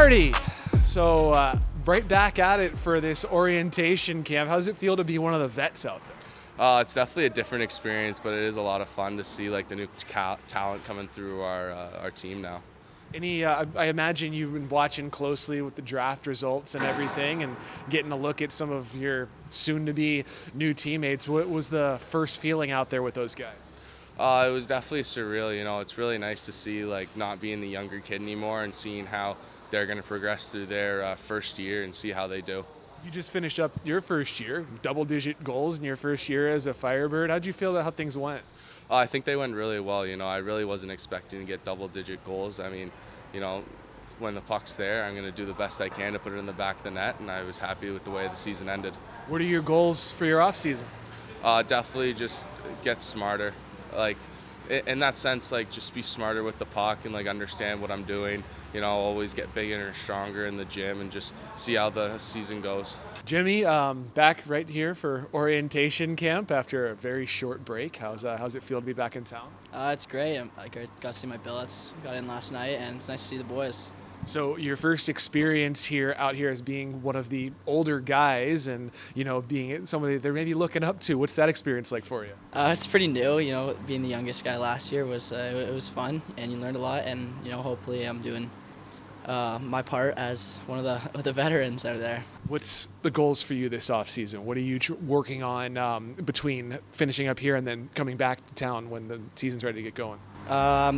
Marty, so right back at it for this orientation camp. How does it feel to be one of the vets out there? It's definitely a different experience, but it is a lot of fun to see like the new talent coming through our team now. I imagine you've been watching closely with the draft results and everything and getting a look at some of your soon-to-be new teammates. What was the first feeling out there with those guys? It was definitely surreal. You know, it's really nice to see like not being the younger kid anymore and seeing how they're going to progress through their first year and see how they do. You just finished up your first year, double-digit goals in your first year as a Firebird. How'd you feel about how things went? I think they went really well. You know, I really wasn't expecting to get double-digit goals. I mean, you know, when the puck's there, I'm going to do the best I can to put it in the back of the net, and I was happy with the way the season ended. What are your goals for your off-season? Definitely just get smarter. Like, in that sense, like, just be smarter with the puck and, like, understand what I'm doing. You know, always get bigger and stronger in the gym and just see how the season goes. Jimmy, back right here for orientation camp after a very short break. How's it feel to be back in town? It's great. I got to see my billets. Got in last night, and it's nice to see the boys. So your first experience out here as being one of the older guys and, you know, being somebody they're maybe looking up to. What's that experience like for you? It's pretty new. You know, being the youngest guy last year was it was fun, and you learned a lot. And you know, hopefully, I'm doing my part as one of the veterans out there. What's the goals for you this off season? What are you working on between finishing up here and then coming back to town when the season's ready to get going?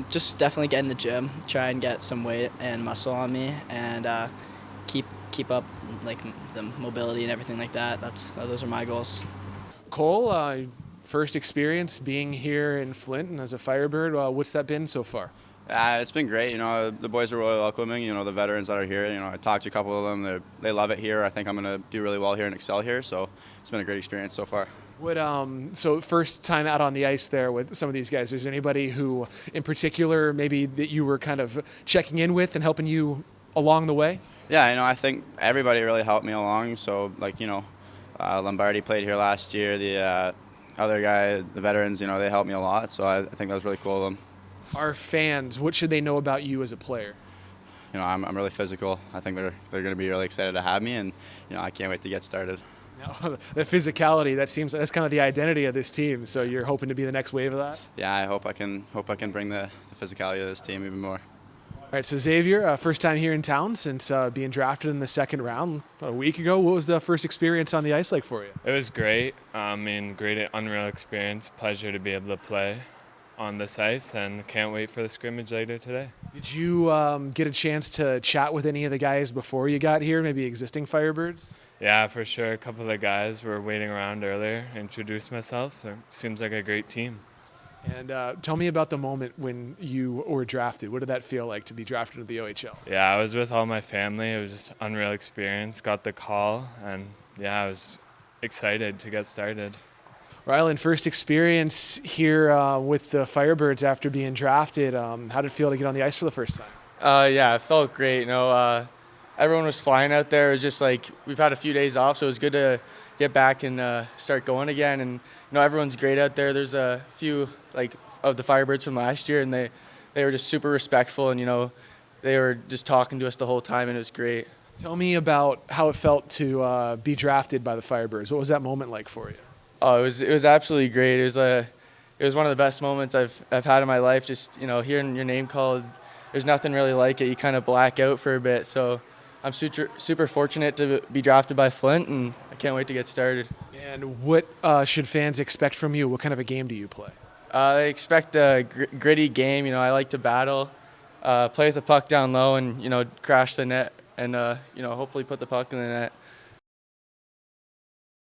Just definitely get in the gym, try and get some weight and muscle on me, and keep up like the mobility and everything like that. Those are my goals. Cole, first experience being here in Flint and as a Firebird. What's that been so far? It's been great. You know, the boys are really welcoming. You know, the veterans that are here. You know, I talked to a couple of them. They love it here. I think I'm going to do really well here and excel here. So it's been a great experience so far. So first time out on the ice there with some of these guys. Is there anybody who, in particular, maybe that you were kind of checking in with and helping you along the way? Yeah, you know, I think everybody really helped me along. So, like, you know, Lombardi played here last year. The other guy, the veterans, you know, they helped me a lot. So I think that was really cool of them. Our fans, what should they know about you as a player? You know, I'm really physical. I think they're going to be really excited to have me, and you know, I can't wait to get started. Now, the physicality, that's kind of the identity of this team. So you're hoping to be the next wave of that? Yeah, I hope I can bring the physicality of this team even more. All right, so Xavier, first time here in town since being drafted in the second round about a week ago. What was the first experience on the ice like for you? It was great. Great, unreal experience. Pleasure to be able to play on this ice, and can't wait for the scrimmage later today. Did you get a chance to chat with any of the guys before you got here, maybe existing Firebirds? Yeah, for sure. A couple of the guys were waiting around earlier. Introduced myself. It seems like a great team. And tell me about the moment when you were drafted. What did that feel like to be drafted to the OHL? Yeah, I was with all my family. It was just an unreal experience. Got the call, and yeah, I was excited to get started. Rylan, first experience here with the Firebirds after being drafted. How did it feel to get on the ice for the first time? Yeah, it felt great. You know, everyone was flying out there. It was just like we've had a few days off, so it was good to get back and start going again. And you know, everyone's great out there. There's a few like of the Firebirds from last year, and they were just super respectful, and you know, they were just talking to us the whole time, and it was great. Tell me about how it felt to be drafted by the Firebirds. What was that moment like for you? Oh, it was absolutely great. It was one of the best moments I've had in my life. Just, you know, hearing your name called, there's nothing really like it. You kind of black out for a bit. So I'm super fortunate to be drafted by Flint, and I can't wait to get started. And what should fans expect from you? What kind of a game do you play? They expect a gritty game. You know, I like to battle, play with the puck down low, and you know, crash the net, and you know, hopefully put the puck in the net.